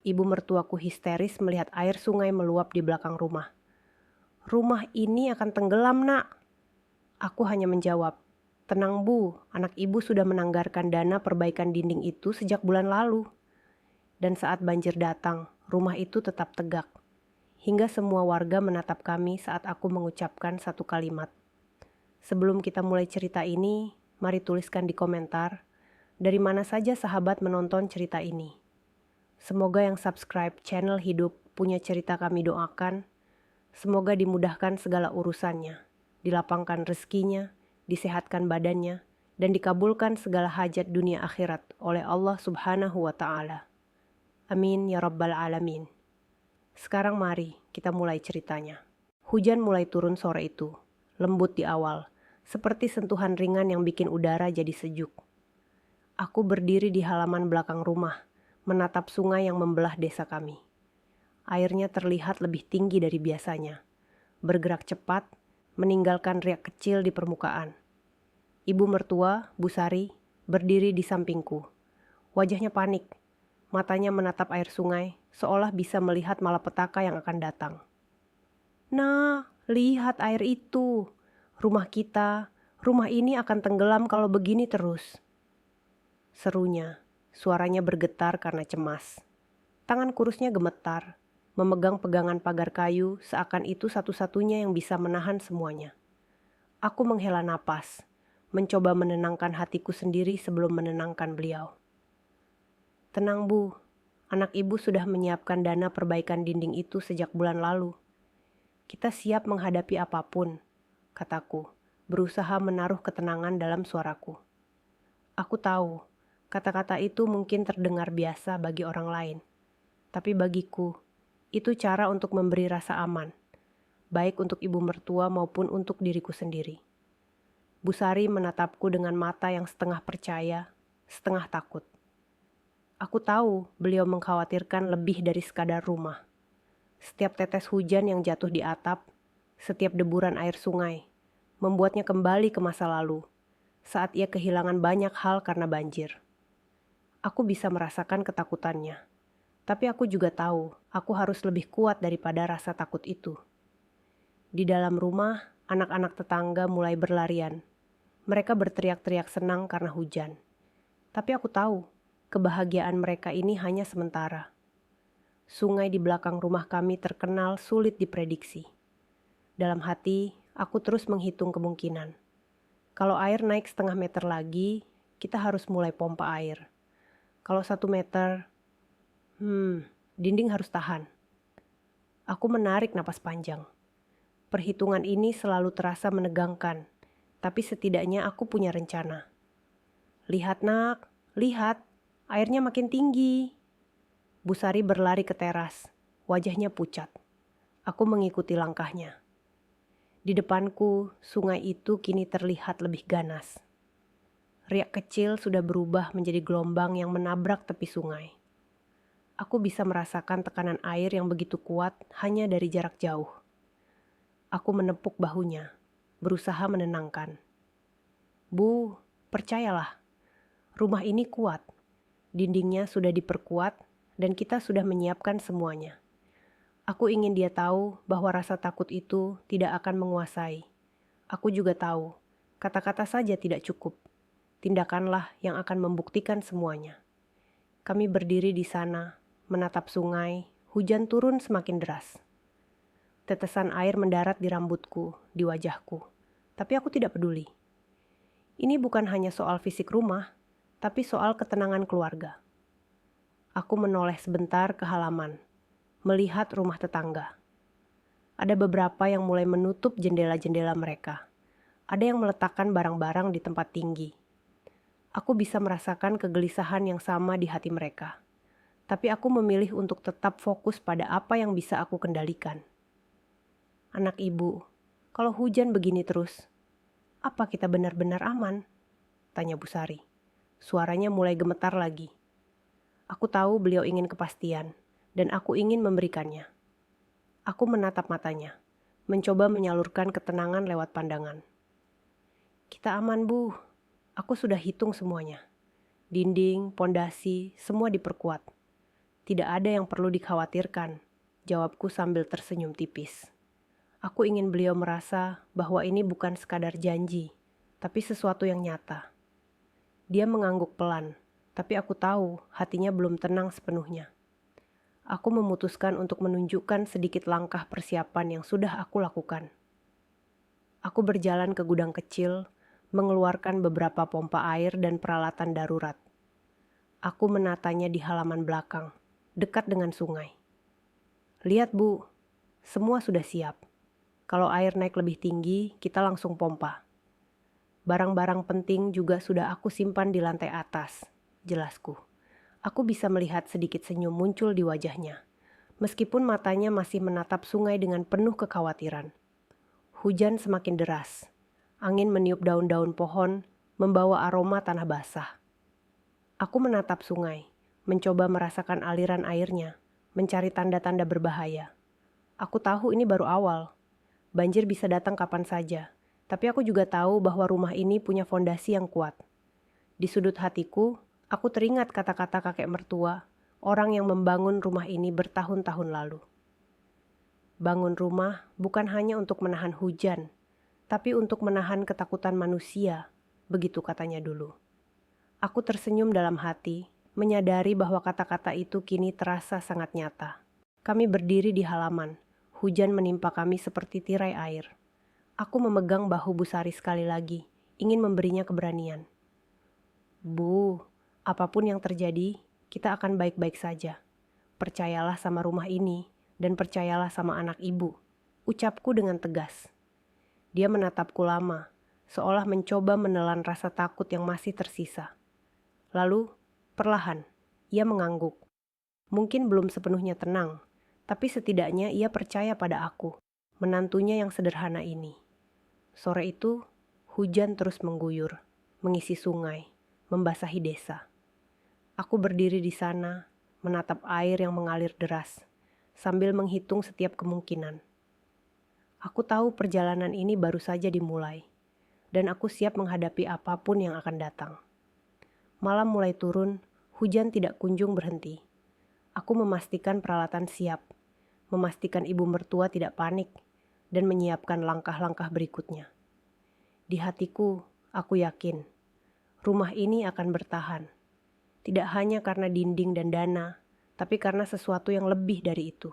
Ibu mertuaku histeris melihat air sungai meluap di belakang rumah. "Rumah ini akan tenggelam, Nak." Aku hanya menjawab, "Tenang Bu, anak ibu sudah menanggarkan dana perbaikan dinding itu sejak bulan lalu." Dan saat banjir datang, rumah itu tetap tegak. Hingga semua warga menatap kami saat aku mengucapkan satu kalimat. Sebelum kita mulai cerita ini, mari tuliskan di komentar, dari mana saja sahabat menonton cerita ini. Semoga yang subscribe channel Hidup Punya Cerita kami doakan, semoga dimudahkan segala urusannya, dilapangkan rezekinya, disehatkan badannya, dan dikabulkan segala hajat dunia akhirat oleh Allah Subhanahu wa Ta'ala. Amin ya Rabbal Alamin. Sekarang mari kita mulai ceritanya. Hujan mulai turun sore itu, lembut di awal, seperti sentuhan ringan yang bikin udara jadi sejuk. Aku berdiri di halaman belakang rumah, menatap sungai yang membelah desa kami. Airnya terlihat lebih tinggi dari biasanya, bergerak cepat, meninggalkan riak kecil di permukaan. Ibu mertua, Bu Sari, berdiri di sampingku. Wajahnya panik, matanya menatap air sungai, seolah bisa melihat malapetaka yang akan datang. "Nah, lihat air itu. Rumah kita, rumah ini akan tenggelam kalau begini terus." Serunya, suaranya bergetar karena cemas. Tangan kurusnya gemetar, memegang pegangan pagar kayu seakan itu satu-satunya yang bisa menahan semuanya. Aku menghela napas, mencoba menenangkan hatiku sendiri sebelum menenangkan beliau. "Tenang Bu, anak ibu sudah menyiapkan dana perbaikan dinding itu sejak bulan lalu. Kita siap menghadapi apapun," kataku, berusaha menaruh ketenangan dalam suaraku. Aku tahu, kata-kata itu mungkin terdengar biasa bagi orang lain. Tapi bagiku, itu cara untuk memberi rasa aman, baik untuk ibu mertua maupun untuk diriku sendiri. Bu Sari menatapku dengan mata yang setengah percaya, setengah takut. Aku tahu beliau mengkhawatirkan lebih dari sekadar rumah. Setiap tetes hujan yang jatuh di atap, setiap deburan air sungai, membuatnya kembali ke masa lalu, saat ia kehilangan banyak hal karena banjir. Aku bisa merasakan ketakutannya, tapi aku juga tahu aku harus lebih kuat daripada rasa takut itu. Di dalam rumah, anak-anak tetangga mulai berlarian. Mereka berteriak-teriak senang karena hujan. Tapi aku tahu, kebahagiaan mereka ini hanya sementara. Sungai di belakang rumah kami terkenal sulit diprediksi. Dalam hati, aku terus menghitung kemungkinan. Kalau air naik setengah meter lagi, kita harus mulai pompa air. Kalau 1 meter, dinding harus tahan. Aku menarik napas panjang. Perhitungan ini selalu terasa menegangkan, tapi setidaknya aku punya rencana. "Lihat Nak, lihat, airnya makin tinggi." Bu Sari berlari ke teras, wajahnya pucat. Aku mengikuti langkahnya. Di depanku, sungai itu kini terlihat lebih ganas. Riak kecil sudah berubah menjadi gelombang yang menabrak tepi sungai. Aku bisa merasakan tekanan air yang begitu kuat hanya dari jarak jauh. Aku menepuk bahunya, berusaha menenangkan. "Bu, percayalah, rumah ini kuat. Dindingnya sudah diperkuat dan kita sudah menyiapkan semuanya." Aku ingin dia tahu bahwa rasa takut itu tidak akan menguasai. Aku juga tahu, kata-kata saja tidak cukup. Tindakanlah yang akan membuktikan semuanya. Kami berdiri di sana, menatap sungai, hujan turun semakin deras. Tetesan air mendarat di rambutku, di wajahku. Tapi aku tidak peduli. Ini bukan hanya soal fisik rumah, tapi soal ketenangan keluarga. Aku menoleh sebentar ke halaman, melihat rumah tetangga. Ada beberapa yang mulai menutup jendela-jendela mereka. Ada yang meletakkan barang-barang di tempat tinggi. Aku bisa merasakan kegelisahan yang sama di hati mereka. Tapi aku memilih untuk tetap fokus pada apa yang bisa aku kendalikan. "Anak ibu, kalau hujan begini terus, apa kita benar-benar aman?" tanya Bu Sari. Suaranya mulai gemetar lagi. Aku tahu beliau ingin kepastian, dan aku ingin memberikannya. Aku menatap matanya, mencoba menyalurkan ketenangan lewat pandangan. "Kita aman, Bu. Aku sudah hitung semuanya. Dinding, pondasi, semua diperkuat. Tidak ada yang perlu dikhawatirkan, jawabku sambil tersenyum tipis. Aku ingin beliau merasa bahwa ini bukan sekadar janji, tapi sesuatu yang nyata. Dia mengangguk pelan, tapi aku tahu hatinya belum tenang sepenuhnya. Aku memutuskan untuk menunjukkan sedikit langkah persiapan yang sudah aku lakukan. Aku berjalan ke gudang kecil, mengeluarkan beberapa pompa air dan peralatan darurat. Aku menatanya di halaman belakang, dekat dengan sungai. Lihat Bu, semua sudah siap. Kalau air naik lebih tinggi, kita langsung pompa. Barang-barang penting juga sudah aku simpan di lantai atas, jelasku. Aku bisa melihat sedikit senyum muncul di wajahnya, meskipun matanya masih menatap sungai dengan penuh kekhawatiran. Hujan semakin deras. Angin meniup daun-daun pohon, membawa aroma tanah basah. Aku menatap sungai, mencoba merasakan aliran airnya, mencari tanda-tanda berbahaya. Aku tahu ini baru awal. Banjir bisa datang kapan saja. Tapi aku juga tahu bahwa rumah ini punya fondasi yang kuat. Di sudut hatiku, aku teringat kata-kata kakek mertua, orang yang membangun rumah ini bertahun-tahun lalu. Bangun rumah bukan hanya untuk menahan hujan, tapi untuk menahan ketakutan manusia, begitu katanya dulu. Aku tersenyum dalam hati, menyadari bahwa kata-kata itu kini terasa sangat nyata. Kami berdiri di halaman, hujan menimpa kami seperti tirai air. Aku memegang bahu Bu Sari sekali lagi, ingin memberinya keberanian. Bu, apapun yang terjadi, kita akan baik-baik saja. Percayalah sama rumah ini, dan percayalah sama anak ibu, ucapku dengan tegas. Dia menatapku lama, seolah mencoba menelan rasa takut yang masih tersisa. Lalu, perlahan, ia mengangguk. Mungkin belum sepenuhnya tenang, tapi setidaknya ia percaya pada aku, menantunya yang sederhana ini. Sore itu, hujan terus mengguyur, mengisi sungai, membasahi desa. Aku berdiri di sana, menatap air yang mengalir deras, sambil menghitung setiap kemungkinan. Aku tahu perjalanan ini baru saja dimulai, dan aku siap menghadapi apapun yang akan datang. Malam mulai turun, hujan tidak kunjung berhenti. Aku memastikan peralatan siap, memastikan ibu mertua tidak panik, dan menyiapkan langkah-langkah berikutnya. Di hatiku, aku yakin, rumah ini akan bertahan. Tidak hanya karena dinding dan dana, tapi karena sesuatu yang lebih dari itu.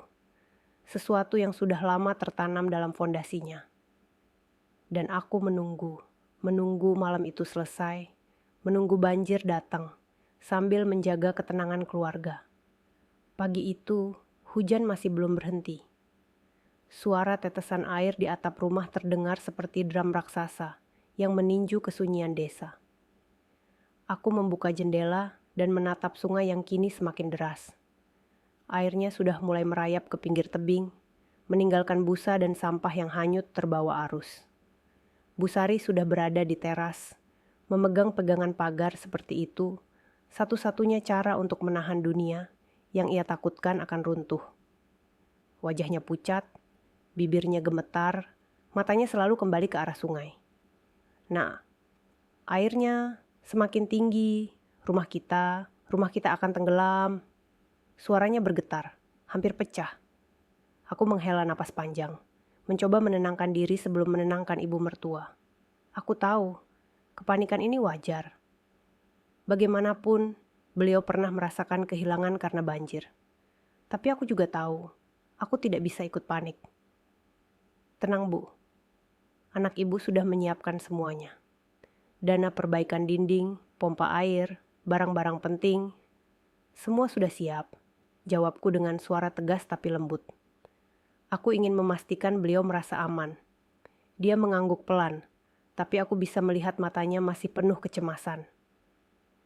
Sesuatu yang sudah lama tertanam dalam fondasinya. Dan aku menunggu malam itu selesai, menunggu banjir datang, sambil menjaga ketenangan keluarga. Pagi itu, hujan masih belum berhenti. Suara tetesan air di atap rumah terdengar seperti drum raksasa yang meninju kesunyian desa. Aku membuka jendela dan menatap sungai yang kini semakin deras. Airnya sudah mulai merayap ke pinggir tebing, meninggalkan busa dan sampah yang hanyut terbawa arus. Bu Sari sudah berada di teras, memegang pegangan pagar seperti itu, satu-satunya cara untuk menahan dunia yang ia takutkan akan runtuh. Wajahnya pucat, bibirnya gemetar, matanya selalu kembali ke arah sungai. Nah, airnya semakin tinggi, rumah kita akan tenggelam. Suaranya bergetar, hampir pecah. Aku menghela napas panjang, mencoba menenangkan diri sebelum menenangkan ibu mertua. Aku tahu, kepanikan ini wajar. Bagaimanapun, beliau pernah merasakan kehilangan karena banjir. Tapi aku juga tahu, aku tidak bisa ikut panik. Tenang Bu, anak ibu sudah menyiapkan semuanya. Dana perbaikan dinding, pompa air, barang-barang penting, semua sudah siap, jawabku dengan suara tegas tapi lembut. Aku ingin memastikan beliau merasa aman. Dia mengangguk pelan, tapi aku bisa melihat matanya masih penuh kecemasan.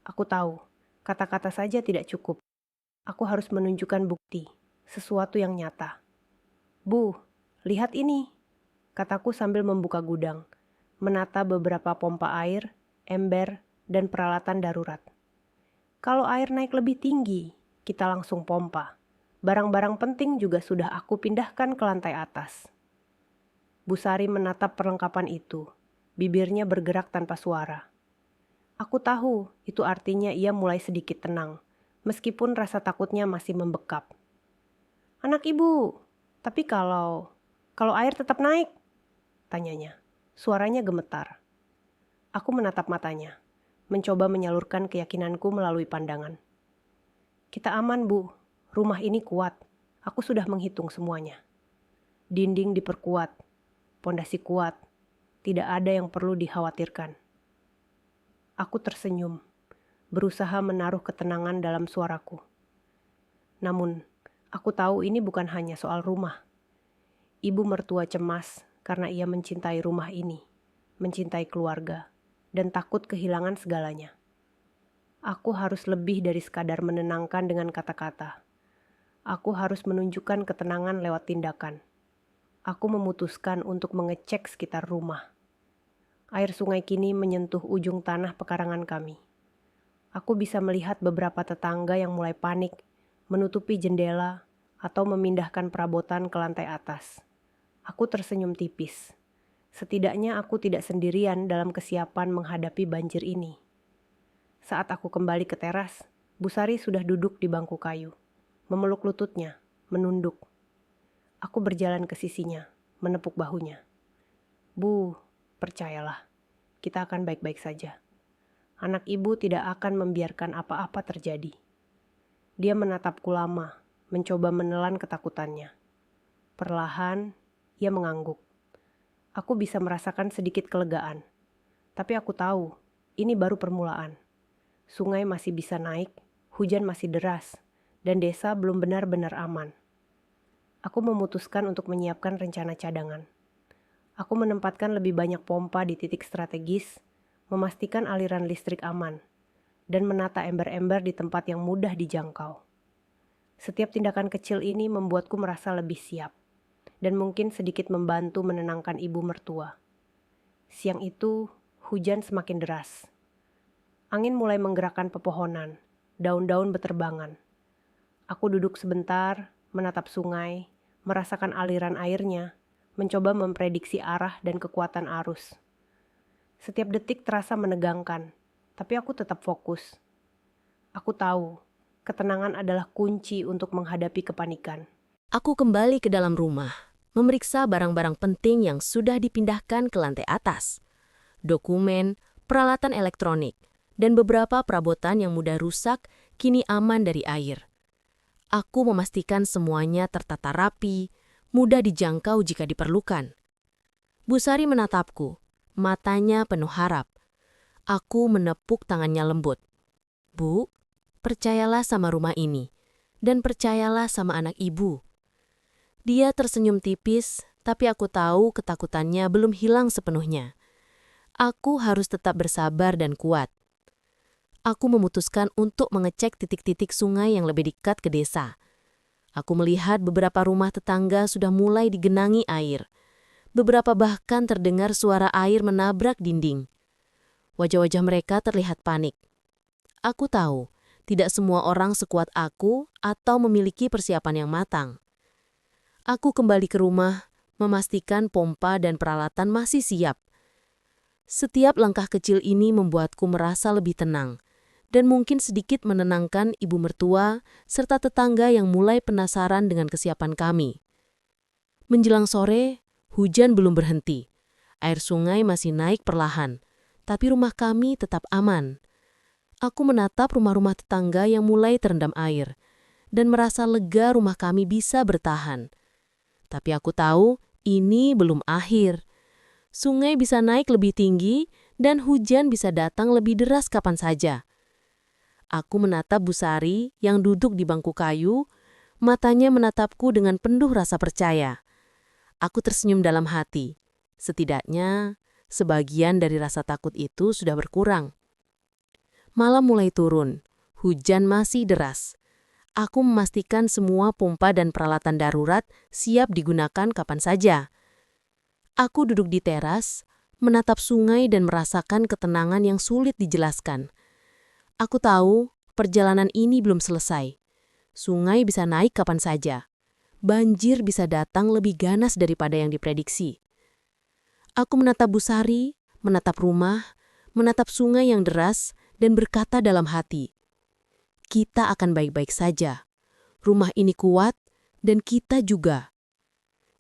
Aku tahu, kata-kata saja tidak cukup. Aku harus menunjukkan bukti, sesuatu yang nyata. Bu, lihat ini, kataku sambil membuka gudang, menata beberapa pompa air, ember, dan peralatan darurat. Kalau air naik lebih tinggi, kita langsung pompa. Barang-barang penting juga sudah aku pindahkan ke lantai atas. Bu Sari menatap perlengkapan itu, bibirnya bergerak tanpa suara. Aku tahu itu artinya ia mulai sedikit tenang, meskipun rasa takutnya masih membekap. "Anak ibu, tapi kalau air tetap naik?" tanyanya. Suaranya gemetar. Aku menatap matanya, mencoba menyalurkan keyakinanku melalui pandangan. "Kita aman, Bu. Rumah ini kuat. Aku sudah menghitung semuanya. Dinding diperkuat, pondasi kuat. Tidak ada yang perlu dikhawatirkan." Aku tersenyum, berusaha menaruh ketenangan dalam suaraku. Namun, aku tahu ini bukan hanya soal rumah. Ibu mertua cemas karena ia mencintai rumah ini, mencintai keluarga, dan takut kehilangan segalanya. Aku harus lebih dari sekadar menenangkan dengan kata-kata. Aku harus menunjukkan ketenangan lewat tindakan. Aku memutuskan untuk mengecek sekitar rumah. Air sungai kini menyentuh ujung tanah pekarangan kami. Aku bisa melihat beberapa tetangga yang mulai panik, menutupi jendela, atau memindahkan perabotan ke lantai atas. Aku tersenyum tipis. Setidaknya aku tidak sendirian dalam kesiapan menghadapi banjir ini. Saat aku kembali ke teras, Bu Sari sudah duduk di bangku kayu, memeluk lututnya, menunduk. Aku berjalan ke sisinya, menepuk bahunya. "Bu, percayalah, kita akan baik-baik saja. Anak ibu tidak akan membiarkan apa-apa terjadi." Dia menatapku lama, mencoba menelan ketakutannya. Perlahan, ia mengangguk. Aku bisa merasakan sedikit kelegaan. Tapi aku tahu, ini baru permulaan. Sungai masih bisa naik, hujan masih deras, dan desa belum benar-benar aman. Aku memutuskan untuk menyiapkan rencana cadangan. Aku menempatkan lebih banyak pompa di titik strategis, memastikan aliran listrik aman, dan menata ember-ember di tempat yang mudah dijangkau. Setiap tindakan kecil ini membuatku merasa lebih siap, dan mungkin sedikit membantu menenangkan ibu mertua. Siang itu, hujan semakin deras. Angin mulai menggerakkan pepohonan, daun-daun beterbangan. Aku duduk sebentar, menatap sungai, merasakan aliran airnya, mencoba memprediksi arah dan kekuatan arus. Setiap detik terasa menegangkan, tapi aku tetap fokus. Aku tahu, ketenangan adalah kunci untuk menghadapi kepanikan. Aku kembali ke dalam rumah, memeriksa barang-barang penting yang sudah dipindahkan ke lantai atas. Dokumen, peralatan elektronik, dan beberapa perabotan yang mudah rusak kini aman dari air. Aku memastikan semuanya tertata rapi, mudah dijangkau jika diperlukan. Bu Sari menatapku, matanya penuh harap. Aku menepuk tangannya lembut. "Bu, percayalah sama rumah ini, dan percayalah sama anak ibu." Dia tersenyum tipis, tapi aku tahu ketakutannya belum hilang sepenuhnya. Aku harus tetap bersabar dan kuat. Aku memutuskan untuk mengecek titik-titik sungai yang lebih dekat ke desa. Aku melihat beberapa rumah tetangga sudah mulai digenangi air. Beberapa bahkan terdengar suara air menabrak dinding. Wajah-wajah mereka terlihat panik. Aku tahu, tidak semua orang sekuat aku atau memiliki persiapan yang matang. Aku kembali ke rumah, memastikan pompa dan peralatan masih siap. Setiap langkah kecil ini membuatku merasa lebih tenang, dan mungkin sedikit menenangkan ibu mertua serta tetangga yang mulai penasaran dengan kesiapan kami. Menjelang sore, hujan belum berhenti. Air sungai masih naik perlahan, tapi rumah kami tetap aman. Aku menatap rumah-rumah tetangga yang mulai terendam air, dan merasa lega rumah kami bisa bertahan. Tapi aku tahu ini belum akhir. Sungai bisa naik lebih tinggi, dan hujan bisa datang lebih deras kapan saja. Aku menatap Bu Sari yang duduk di bangku kayu, matanya menatapku dengan penuh rasa percaya. Aku tersenyum dalam hati. Setidaknya, sebagian dari rasa takut itu sudah berkurang. Malam mulai turun, hujan masih deras. Aku memastikan semua pompa dan peralatan darurat siap digunakan kapan saja. Aku duduk di teras, menatap sungai dan merasakan ketenangan yang sulit dijelaskan. Aku tahu perjalanan ini belum selesai. Sungai bisa naik kapan saja. Banjir bisa datang lebih ganas daripada yang diprediksi. Aku menatap Bu Sari, menatap rumah, menatap sungai yang deras, dan berkata dalam hati, kita akan baik-baik saja. Rumah ini kuat, dan kita juga.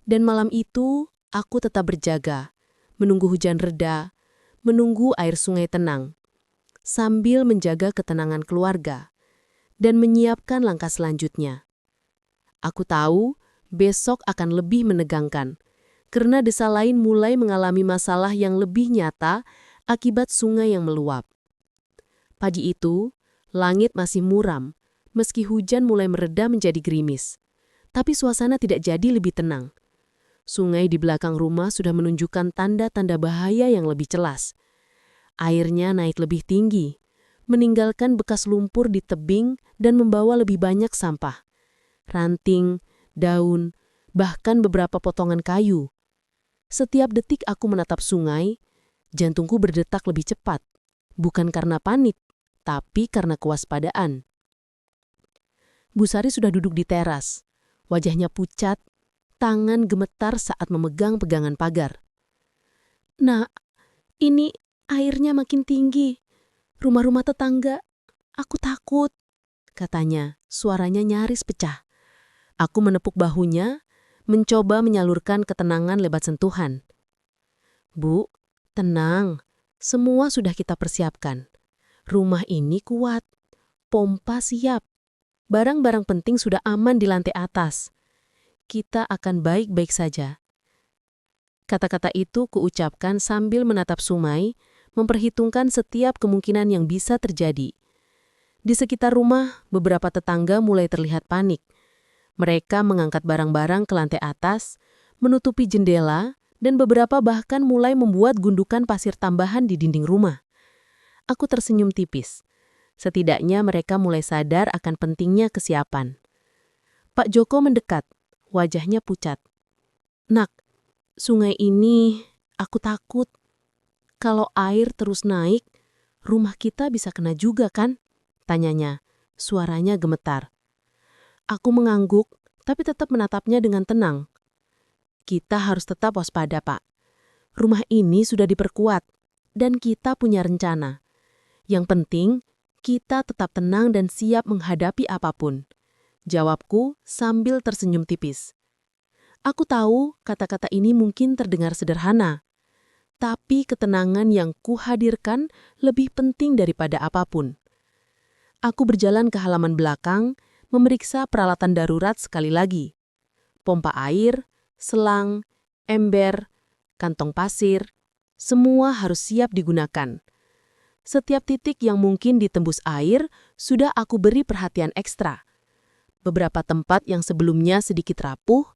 Dan malam itu, aku tetap berjaga, menunggu hujan reda, menunggu air sungai tenang, sambil menjaga ketenangan keluarga, dan menyiapkan langkah selanjutnya. Aku tahu besok akan lebih menegangkan, karena desa lain mulai mengalami masalah yang lebih nyata akibat sungai yang meluap. Pagi itu, langit masih muram, meski hujan mulai mereda menjadi gerimis. Tapi suasana tidak jadi lebih tenang. Sungai di belakang rumah sudah menunjukkan tanda-tanda bahaya yang lebih jelas. Airnya naik lebih tinggi, meninggalkan bekas lumpur di tebing dan membawa lebih banyak sampah. Ranting, daun, bahkan beberapa potongan kayu. Setiap detik aku menatap sungai, jantungku berdetak lebih cepat. Bukan karena panik, tapi karena kewaspadaan. Bu Sari sudah duduk di teras. Wajahnya pucat, tangan gemetar saat memegang pegangan pagar. "Nak, ini airnya makin tinggi. Rumah-rumah tetangga, aku takut," katanya, suaranya nyaris pecah. Aku menepuk bahunya, mencoba menyalurkan ketenangan lewat sentuhan. "Bu, tenang. Semua sudah kita persiapkan. Rumah ini kuat. Pompa siap. Barang-barang penting sudah aman di lantai atas. Kita akan baik-baik saja." Kata-kata itu kuucapkan sambil menatap sungai, memperhitungkan setiap kemungkinan yang bisa terjadi. Di sekitar rumah, beberapa tetangga mulai terlihat panik. Mereka mengangkat barang-barang ke lantai atas, menutupi jendela, dan beberapa bahkan mulai membuat gundukan pasir tambahan di dinding rumah. Aku tersenyum tipis. Setidaknya mereka mulai sadar akan pentingnya kesiapan. Pak Joko mendekat, wajahnya pucat. "Nak, sungai ini, aku takut. Kalau air terus naik, rumah kita bisa kena juga kan?" tanyanya, suaranya gemetar. Aku mengangguk, tapi tetap menatapnya dengan tenang. "Kita harus tetap waspada, Pak. Rumah ini sudah diperkuat, dan kita punya rencana. Yang penting, kita tetap tenang dan siap menghadapi apapun," jawabku sambil tersenyum tipis. Aku tahu kata-kata ini mungkin terdengar sederhana, tapi ketenangan yang kuhadirkan lebih penting daripada apapun. Aku berjalan ke halaman belakang, memeriksa peralatan darurat sekali lagi. Pompa air, selang, ember, kantong pasir, semua harus siap digunakan. Setiap titik yang mungkin ditembus air sudah aku beri perhatian ekstra. Beberapa tempat yang sebelumnya sedikit rapuh,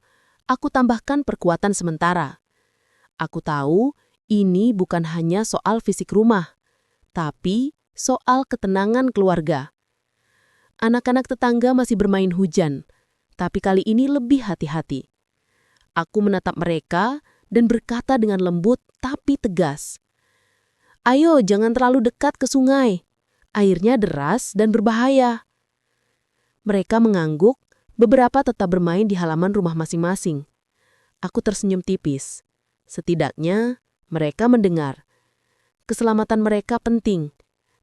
aku tambahkan perkuatan sementara. Aku tahu ini bukan hanya soal fisik rumah, tapi soal ketenangan keluarga. Anak-anak tetangga masih bermain hujan, tapi kali ini lebih hati-hati. Aku menatap mereka dan berkata dengan lembut tapi tegas, "Ayo, jangan terlalu dekat ke sungai. Airnya deras dan berbahaya." Mereka mengangguk, beberapa tetap bermain di halaman rumah masing-masing. Aku tersenyum tipis. Setidaknya, mereka mendengar. Keselamatan mereka penting,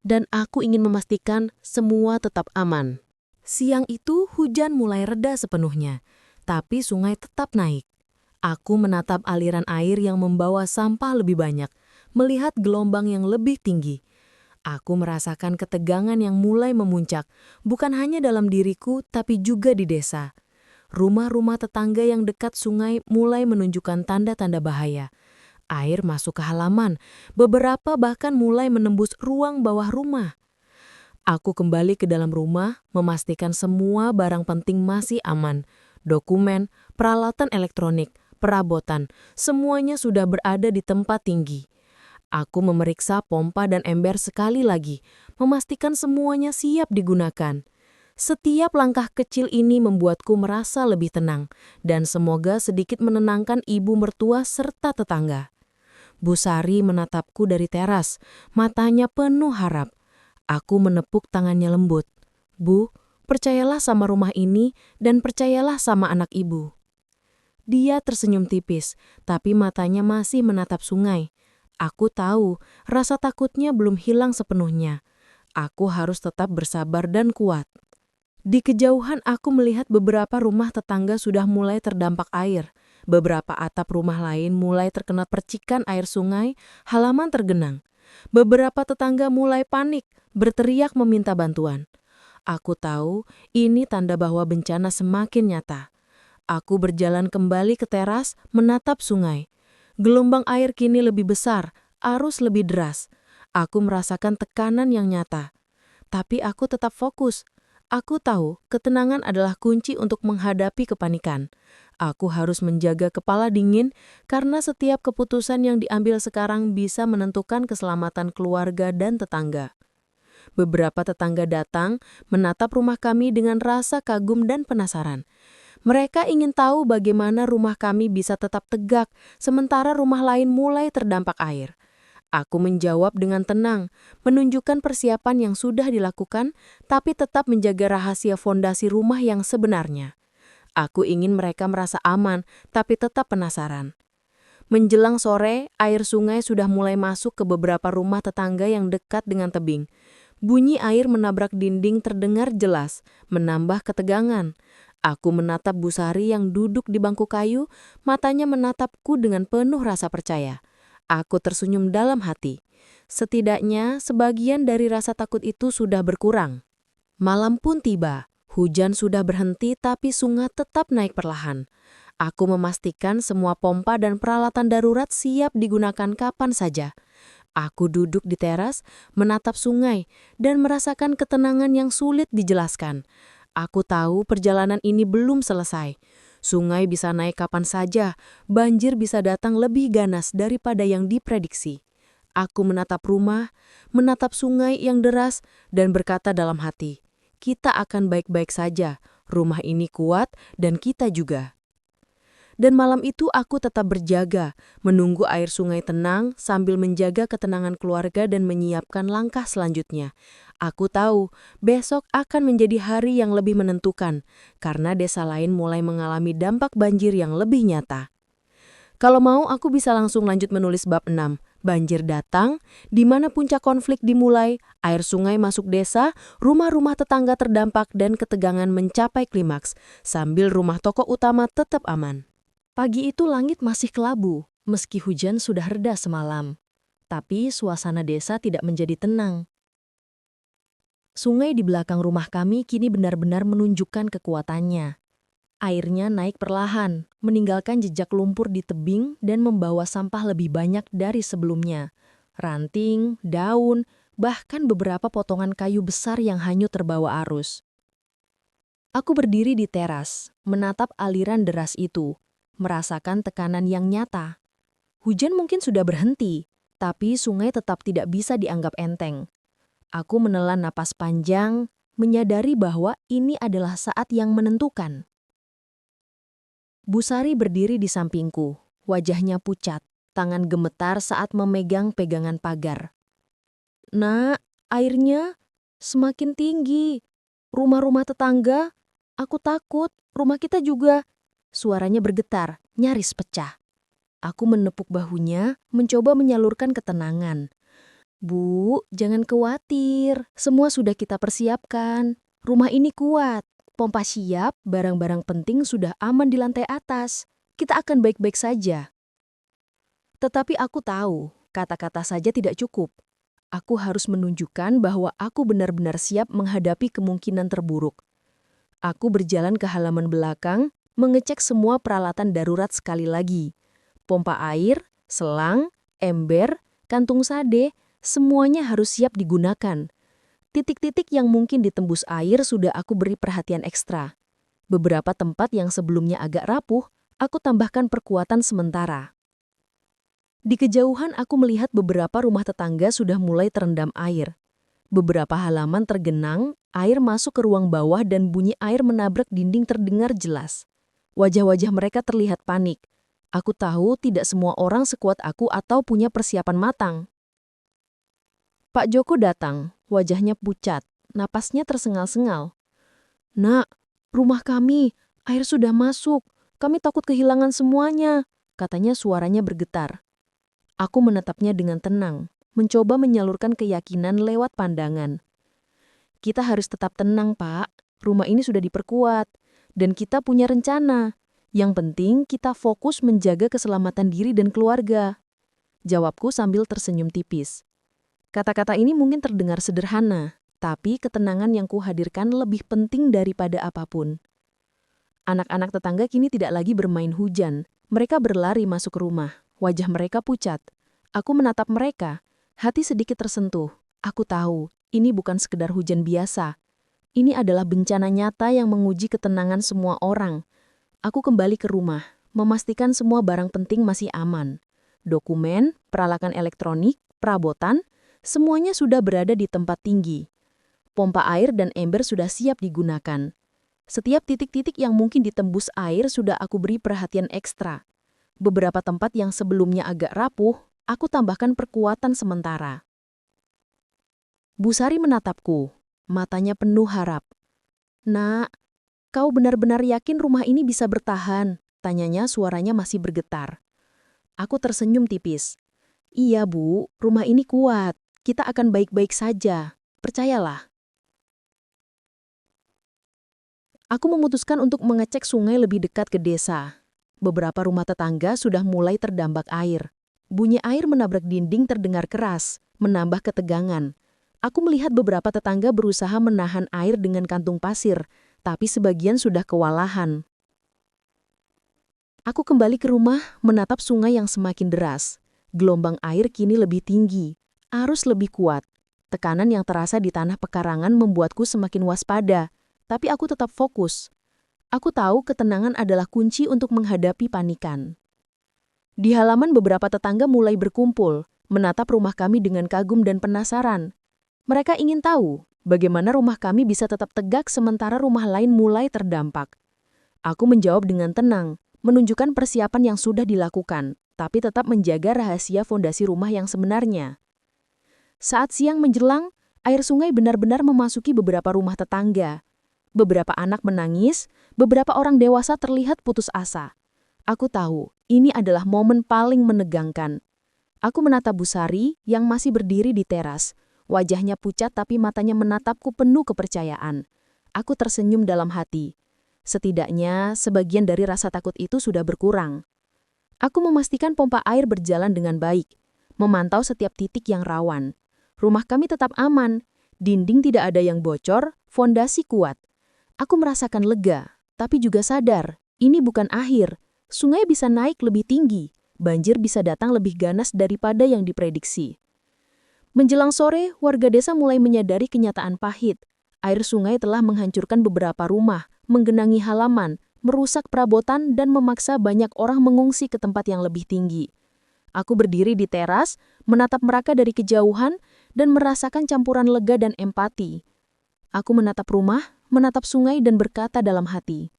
dan aku ingin memastikan semua tetap aman. Siang itu hujan mulai reda sepenuhnya, tapi sungai tetap naik. Aku menatap aliran air yang membawa sampah lebih banyak, melihat gelombang yang lebih tinggi. Aku merasakan ketegangan yang mulai memuncak, bukan hanya dalam diriku tapi juga di desa. Rumah-rumah tetangga yang dekat sungai mulai menunjukkan tanda-tanda bahaya. Air masuk ke halaman, beberapa bahkan mulai menembus ruang bawah rumah. Aku kembali ke dalam rumah, memastikan semua barang penting masih aman. Dokumen, peralatan elektronik, perabotan, semuanya sudah berada di tempat tinggi. Aku memeriksa pompa dan ember sekali lagi, memastikan semuanya siap digunakan. Setiap langkah kecil ini membuatku merasa lebih tenang, dan semoga sedikit menenangkan ibu mertua serta tetangga. Bu Sari menatapku dari teras, matanya penuh harap. Aku menepuk tangannya lembut. "Bu, percayalah sama rumah ini dan percayalah sama anak ibu." Dia tersenyum tipis, tapi matanya masih menatap sungai. Aku tahu, rasa takutnya belum hilang sepenuhnya. Aku harus tetap bersabar dan kuat. Di kejauhan aku melihat beberapa rumah tetangga sudah mulai terdampak air. Beberapa atap rumah lain mulai terkena percikan air sungai, halaman tergenang. Beberapa tetangga mulai panik, berteriak meminta bantuan. Aku tahu ini tanda bahwa bencana semakin nyata. Aku berjalan kembali ke teras, menatap sungai. Gelombang air kini lebih besar, arus lebih deras. Aku merasakan tekanan yang nyata. Tapi aku tetap fokus. Aku tahu ketenangan adalah kunci untuk menghadapi kepanikan. Aku harus menjaga kepala dingin karena setiap keputusan yang diambil sekarang bisa menentukan keselamatan keluarga dan tetangga. Beberapa tetangga datang menatap rumah kami dengan rasa kagum dan penasaran. Mereka ingin tahu bagaimana rumah kami bisa tetap tegak, sementara rumah lain mulai terdampak air. Aku menjawab dengan tenang, menunjukkan persiapan yang sudah dilakukan, tapi tetap menjaga rahasia fondasi rumah yang sebenarnya. Aku ingin mereka merasa aman, tapi tetap penasaran. Menjelang sore, air sungai sudah mulai masuk ke beberapa rumah tetangga yang dekat dengan tebing. Bunyi air menabrak dinding terdengar jelas, menambah ketegangan. Aku menatap Bu Sari yang duduk di bangku kayu, matanya menatapku dengan penuh rasa percaya. Aku tersenyum dalam hati. Setidaknya, sebagian dari rasa takut itu sudah berkurang. Malam pun tiba. Hujan sudah berhenti tapi sungai tetap naik perlahan. Aku memastikan semua pompa dan peralatan darurat siap digunakan kapan saja. Aku duduk di teras, menatap sungai, dan merasakan ketenangan yang sulit dijelaskan. Aku tahu perjalanan ini belum selesai. Sungai bisa naik kapan saja, banjir bisa datang lebih ganas daripada yang diprediksi. Aku menatap rumah, menatap sungai yang deras, dan berkata dalam hati, kita akan baik-baik saja, rumah ini kuat dan kita juga. Dan malam itu aku tetap berjaga, menunggu air sungai tenang sambil menjaga ketenangan keluarga dan menyiapkan langkah selanjutnya. Aku tahu besok akan menjadi hari yang lebih menentukan, karena desa lain mulai mengalami dampak banjir yang lebih nyata. Kalau mau aku bisa langsung lanjut menulis bab 6. Banjir datang, di mana puncak konflik dimulai, air sungai masuk desa, rumah-rumah tetangga terdampak dan ketegangan mencapai klimaks, sambil rumah tokoh utama tetap aman. Pagi itu langit masih kelabu, meski hujan sudah reda semalam. Tapi suasana desa tidak menjadi tenang. Sungai di belakang rumah kami kini benar-benar menunjukkan kekuatannya. Airnya naik perlahan, meninggalkan jejak lumpur di tebing dan membawa sampah lebih banyak dari sebelumnya. Ranting, daun, bahkan beberapa potongan kayu besar yang hanyut terbawa arus. Aku berdiri di teras, menatap aliran deras itu, merasakan tekanan yang nyata. Hujan mungkin sudah berhenti, tapi sungai tetap tidak bisa dianggap enteng. Aku menelan napas panjang, menyadari bahwa ini adalah saat yang menentukan. Bu Sari berdiri di sampingku, wajahnya pucat, tangan gemetar saat memegang pegangan pagar. Nak, airnya semakin tinggi. Rumah-rumah tetangga, aku takut, rumah kita juga. Suaranya bergetar, nyaris pecah. Aku menepuk bahunya, mencoba menyalurkan ketenangan. Bu, jangan khawatir, semua sudah kita persiapkan. Rumah ini kuat, pompa siap, barang-barang penting sudah aman di lantai atas. Kita akan baik-baik saja. Tetapi aku tahu, kata-kata saja tidak cukup. Aku harus menunjukkan bahwa aku benar-benar siap menghadapi kemungkinan terburuk. Aku berjalan ke halaman belakang, mengecek semua peralatan darurat sekali lagi. Pompa air, selang, ember, kantung sade, semuanya harus siap digunakan. Titik-titik yang mungkin ditembus air sudah aku beri perhatian ekstra. Beberapa tempat yang sebelumnya agak rapuh, aku tambahkan perkuatan sementara. Di kejauhan aku melihat beberapa rumah tetangga sudah mulai terendam air. Beberapa halaman tergenang, air masuk ke ruang bawah dan bunyi air menabrak dinding terdengar jelas. Wajah-wajah mereka terlihat panik. Aku tahu tidak semua orang sekuat aku atau punya persiapan matang. Pak Joko datang, wajahnya pucat, napasnya tersengal-sengal. Nak, rumah kami, air sudah masuk. Kami takut kehilangan semuanya, katanya suaranya bergetar. Aku menatapnya dengan tenang, mencoba menyalurkan keyakinan lewat pandangan. Kita harus tetap tenang, Pak. Rumah ini sudah diperkuat. Dan kita punya rencana. Yang penting kita fokus menjaga keselamatan diri dan keluarga. Jawabku sambil tersenyum tipis. Kata-kata ini mungkin terdengar sederhana, tapi ketenangan yang kuhadirkan lebih penting daripada apapun. Anak-anak tetangga kini tidak lagi bermain hujan. Mereka berlari masuk rumah. Wajah mereka pucat. Aku menatap mereka. Hati sedikit tersentuh. Aku tahu, ini bukan sekedar hujan biasa. Ini adalah bencana nyata yang menguji ketenangan semua orang. Aku kembali ke rumah, memastikan semua barang penting masih aman. Dokumen, peralatan elektronik, perabotan, semuanya sudah berada di tempat tinggi. Pompa air dan ember sudah siap digunakan. Setiap titik-titik yang mungkin ditembus air sudah aku beri perhatian ekstra. Beberapa tempat yang sebelumnya agak rapuh, aku tambahkan perkuatan sementara. Bu Sari menatapku, matanya penuh harap. "Nak, kau benar-benar yakin rumah ini bisa bertahan?" Tanyanya suaranya masih bergetar. Aku tersenyum tipis. "Iya, Bu, rumah ini kuat. Kita akan baik-baik saja. Percayalah." Aku memutuskan untuk mengecek sungai lebih dekat ke desa. Beberapa rumah tetangga sudah mulai terdambak air. Bunyi air menabrak dinding terdengar keras, menambah ketegangan. Aku melihat beberapa tetangga berusaha menahan air dengan kantung pasir, tapi sebagian sudah kewalahan. Aku kembali ke rumah, menatap sungai yang semakin deras. Gelombang air kini lebih tinggi, arus lebih kuat. Tekanan yang terasa di tanah pekarangan membuatku semakin waspada, tapi aku tetap fokus. Aku tahu ketenangan adalah kunci untuk menghadapi panikan. Di halaman beberapa tetangga mulai berkumpul, menatap rumah kami dengan kagum dan penasaran. Mereka ingin tahu bagaimana rumah kami bisa tetap tegak sementara rumah lain mulai terdampak. Aku menjawab dengan tenang, menunjukkan persiapan yang sudah dilakukan, tapi tetap menjaga rahasia fondasi rumah yang sebenarnya. Saat siang menjelang, air sungai benar-benar memasuki beberapa rumah tetangga. Beberapa anak menangis, beberapa orang dewasa terlihat putus asa. Aku tahu, ini adalah momen paling menegangkan. Aku menatap Bu Sari yang masih berdiri di teras. Wajahnya pucat tapi matanya menatapku penuh kepercayaan. Aku tersenyum dalam hati. Setidaknya, sebagian dari rasa takut itu sudah berkurang. Aku memastikan pompa air berjalan dengan baik, memantau setiap titik yang rawan. Rumah kami tetap aman, dinding tidak ada yang bocor, fondasi kuat. Aku merasakan lega, tapi juga sadar, ini bukan akhir. Sungai bisa naik lebih tinggi, banjir bisa datang lebih ganas daripada yang diprediksi. Menjelang sore, warga desa mulai menyadari kenyataan pahit. Air sungai telah menghancurkan beberapa rumah, menggenangi halaman, merusak perabotan, dan memaksa banyak orang mengungsi ke tempat yang lebih tinggi. Aku berdiri di teras, menatap mereka dari kejauhan, dan merasakan campuran lega dan empati. Aku menatap rumah, menatap sungai, dan berkata dalam hati,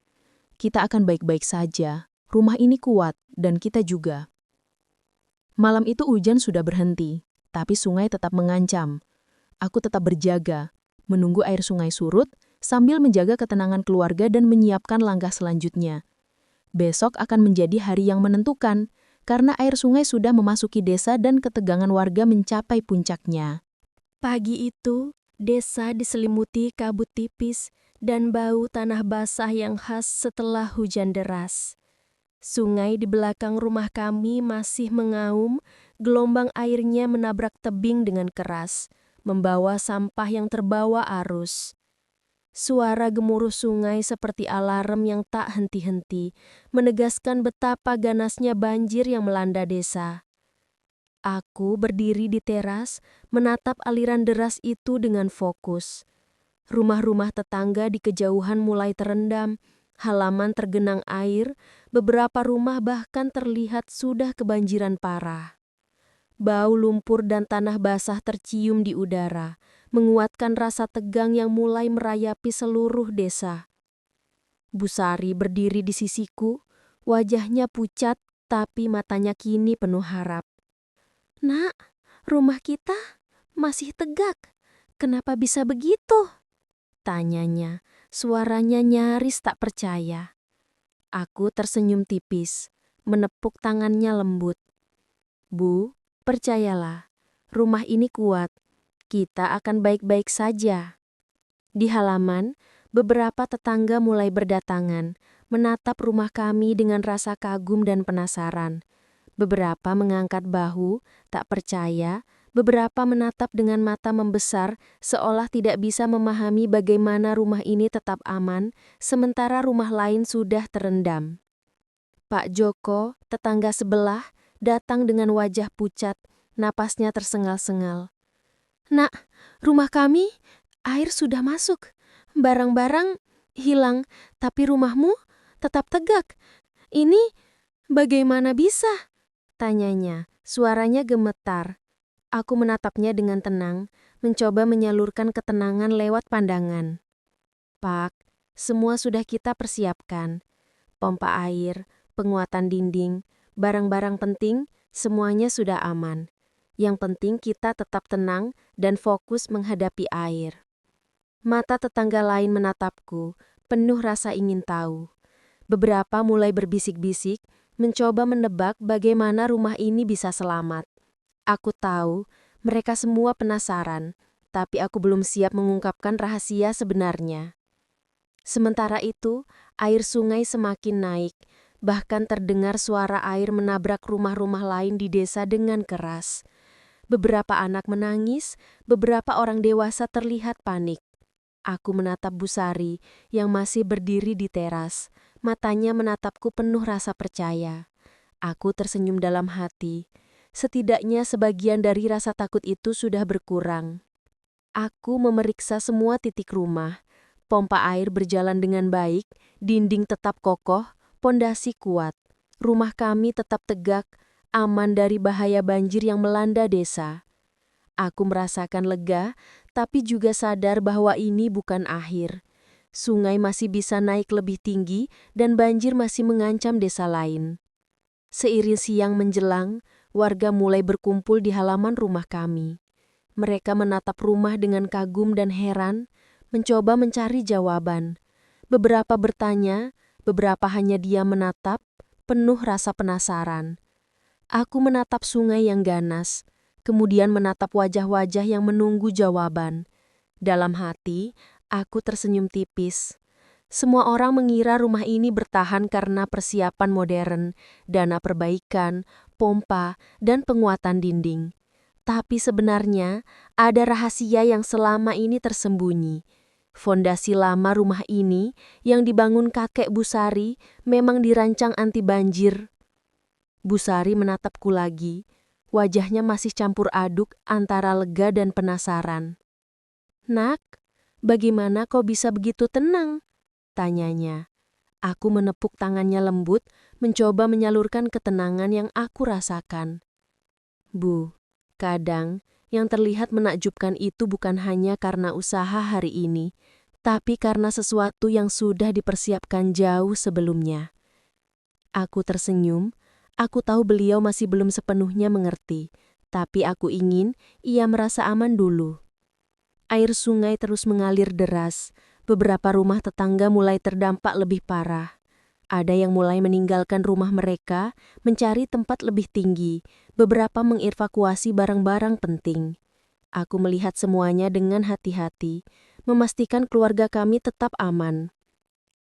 "Kita akan baik-baik saja. Rumah ini kuat, dan kita juga." Malam itu hujan sudah berhenti, tapi sungai tetap mengancam. Aku tetap berjaga, menunggu air sungai surut, sambil menjaga ketenangan keluarga dan menyiapkan langkah selanjutnya. Besok akan menjadi hari yang menentukan, karena air sungai sudah memasuki desa dan ketegangan warga mencapai puncaknya. Pagi itu, desa diselimuti kabut tipis dan bau tanah basah yang khas setelah hujan deras. Sungai di belakang rumah kami masih mengaum, gelombang airnya menabrak tebing dengan keras, membawa sampah yang terbawa arus. Suara gemuruh sungai seperti alarm yang tak henti-henti, menegaskan betapa ganasnya banjir yang melanda desa. Aku berdiri di teras, menatap aliran deras itu dengan fokus. Rumah-rumah tetangga di kejauhan mulai terendam, halaman tergenang air, beberapa rumah bahkan terlihat sudah kebanjiran parah. Bau lumpur dan tanah basah tercium di udara, menguatkan rasa tegang yang mulai merayapi seluruh desa. Bu Sari berdiri di sisiku, wajahnya pucat tapi matanya kini penuh harap. "Nak, rumah kita masih tegak. Kenapa bisa begitu?" tanyanya, suaranya nyaris tak percaya. Aku tersenyum tipis, menepuk tangannya lembut. "Bu, percayalah, rumah ini kuat. Kita akan baik-baik saja." Di halaman, beberapa tetangga mulai berdatangan, menatap rumah kami dengan rasa kagum dan penasaran. Beberapa mengangkat bahu, tak percaya, beberapa menatap dengan mata membesar, seolah tidak bisa memahami bagaimana rumah ini tetap aman, sementara rumah lain sudah terendam. Pak Joko, tetangga sebelah, datang dengan wajah pucat, napasnya tersengal-sengal. "Nak, rumah kami, air sudah masuk. Barang-barang hilang, tapi rumahmu tetap tegak. Ini bagaimana bisa?" tanyanya. Suaranya gemetar. Aku menatapnya dengan tenang, mencoba menyalurkan ketenangan lewat pandangan. "Pak, semua sudah kita persiapkan. Pompa air, penguatan dinding, barang-barang penting, semuanya sudah aman. Yang penting kita tetap tenang dan fokus menghadapi air." Mata tetangga lain menatapku, penuh rasa ingin tahu. Beberapa mulai berbisik-bisik, mencoba menebak bagaimana rumah ini bisa selamat. Aku tahu, mereka semua penasaran, tapi aku belum siap mengungkapkan rahasia sebenarnya. Sementara itu, air sungai semakin naik, bahkan terdengar suara air menabrak rumah-rumah lain di desa dengan keras. Beberapa anak menangis, beberapa orang dewasa terlihat panik. Aku menatap Bu Sari yang masih berdiri di teras. Matanya menatapku penuh rasa percaya. Aku tersenyum dalam hati. Setidaknya sebagian dari rasa takut itu sudah berkurang. Aku memeriksa semua titik rumah. Pompa air berjalan dengan baik, dinding tetap kokoh, pondasi kuat. Rumah kami tetap tegak, aman dari bahaya banjir yang melanda desa. Aku merasakan lega, tapi juga sadar bahwa ini bukan akhir. Sungai masih bisa naik lebih tinggi dan banjir masih mengancam desa lain. Seiring siang menjelang, warga mulai berkumpul di halaman rumah kami. Mereka menatap rumah dengan kagum dan heran, mencoba mencari jawaban. Beberapa bertanya, beberapa hanya diam menatap, penuh rasa penasaran. Aku menatap sungai yang ganas, kemudian menatap wajah-wajah yang menunggu jawaban. Dalam hati, aku tersenyum tipis. Semua orang mengira rumah ini bertahan karena persiapan modern, dana perbaikan, pompa, dan penguatan dinding. Tapi sebenarnya, ada rahasia yang selama ini tersembunyi. Fondasi lama rumah ini yang dibangun kakek Bu Sari memang dirancang anti banjir. Bu Sari menatapku lagi. Wajahnya masih campur aduk antara lega dan penasaran. "Nak, bagaimana kau bisa begitu tenang?" tanyanya. Aku menepuk tangannya lembut, mencoba menyalurkan ketenangan yang aku rasakan. "Bu, kadang yang terlihat menakjubkan itu bukan hanya karena usaha hari ini, tapi karena sesuatu yang sudah dipersiapkan jauh sebelumnya." Aku tersenyum. Aku tahu beliau masih belum sepenuhnya mengerti, tapi aku ingin ia merasa aman dulu. Air sungai terus mengalir deras. Beberapa rumah tetangga mulai terdampak lebih parah. Ada yang mulai meninggalkan rumah mereka, mencari tempat lebih tinggi. Beberapa mengevakuasi barang-barang penting. Aku melihat semuanya dengan hati-hati, memastikan keluarga kami tetap aman.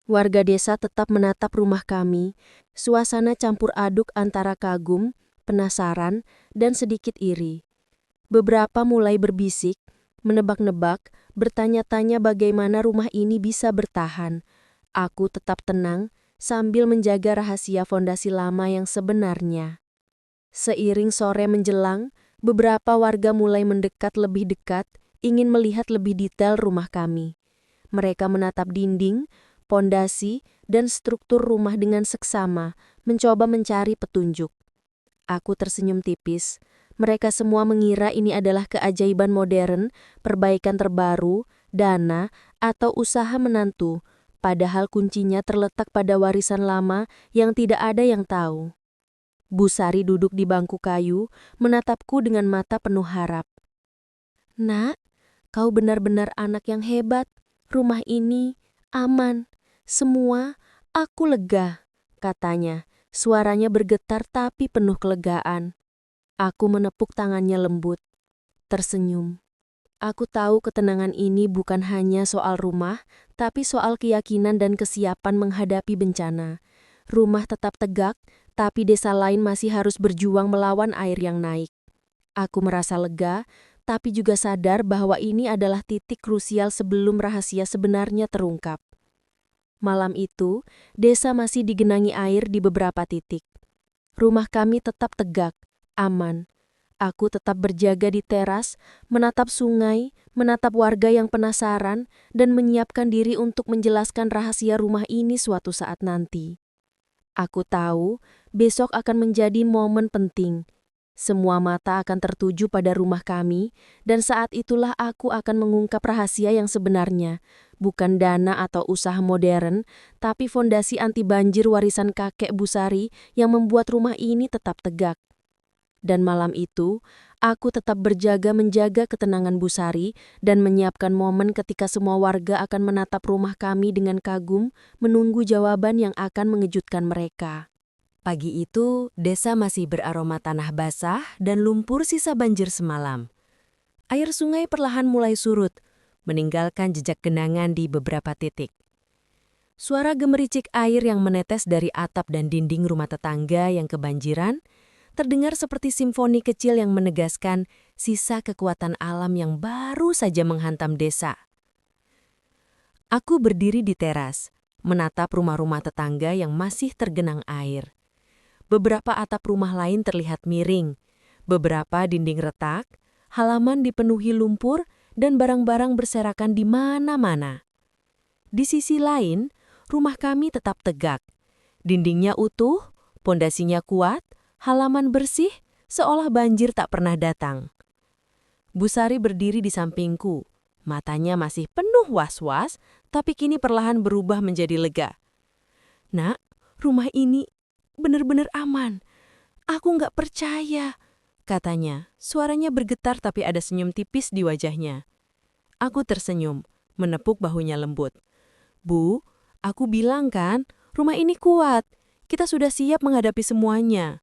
Warga desa tetap menatap rumah kami. Suasana campur aduk antara kagum, penasaran, dan sedikit iri. Beberapa mulai berbisik, menebak-nebak, bertanya-tanya bagaimana rumah ini bisa bertahan. Aku tetap tenang, sambil menjaga rahasia fondasi lama yang sebenarnya. Seiring sore menjelang, beberapa warga mulai mendekat lebih dekat, ingin melihat lebih detail rumah kami. Mereka menatap dinding, pondasi, dan struktur rumah dengan seksama, mencoba mencari petunjuk. Aku tersenyum tipis. Mereka semua mengira ini adalah keajaiban modern, perbaikan terbaru, dana, atau usaha menantu, padahal kuncinya terletak pada warisan lama yang tidak ada yang tahu. Bu Sari duduk di bangku kayu, menatapku dengan mata penuh harap. "Nak, kau benar-benar anak yang hebat. Rumah ini aman. Semua, aku lega," katanya. Suaranya bergetar tapi penuh kelegaan. Aku menepuk tangannya lembut, tersenyum. Aku tahu ketenangan ini bukan hanya soal rumah, tapi soal keyakinan dan kesiapan menghadapi bencana. Rumah tetap tegak, tapi desa lain masih harus berjuang melawan air yang naik. Aku merasa lega, tapi juga sadar bahwa ini adalah titik krusial sebelum rahasia sebenarnya terungkap. Malam itu, desa masih digenangi air di beberapa titik. Rumah kami tetap tegak, aman. Aku tetap berjaga di teras, menatap sungai, menatap warga yang penasaran, dan menyiapkan diri untuk menjelaskan rahasia rumah ini suatu saat nanti. Aku tahu besok akan menjadi momen penting. Semua mata akan tertuju pada rumah kami, dan saat itulah aku akan mengungkap rahasia yang sebenarnya. Bukan dana atau usaha modern, tapi fondasi anti banjir warisan kakek Busari yang membuat rumah ini tetap tegak. Dan malam itu, aku tetap berjaga menjaga ketenangan Busari dan menyiapkan momen ketika semua warga akan menatap rumah kami dengan kagum, menunggu jawaban yang akan mengejutkan mereka. Pagi itu, desa masih beraroma tanah basah dan lumpur sisa banjir semalam. Air sungai perlahan mulai surut, meninggalkan jejak genangan di beberapa titik. Suara gemericik air yang menetes dari atap dan dinding rumah tetangga yang kebanjiran terdengar seperti simfoni kecil yang menegaskan sisa kekuatan alam yang baru saja menghantam desa. Aku berdiri di teras, menatap rumah-rumah tetangga yang masih tergenang air. Beberapa atap rumah lain terlihat miring, beberapa dinding retak, halaman dipenuhi lumpur, dan barang-barang berserakan di mana-mana. Di sisi lain, rumah kami tetap tegak. Dindingnya utuh, pondasinya kuat, halaman bersih, seolah banjir tak pernah datang. Busari berdiri di sampingku. Matanya masih penuh was-was, tapi kini perlahan berubah menjadi lega. "Nak, rumah ini benar-benar aman. Aku nggak percaya," katanya. Suaranya bergetar tapi ada senyum tipis di wajahnya. Aku tersenyum, menepuk bahunya lembut. "Bu, aku bilang kan, rumah ini kuat. Kita sudah siap menghadapi semuanya."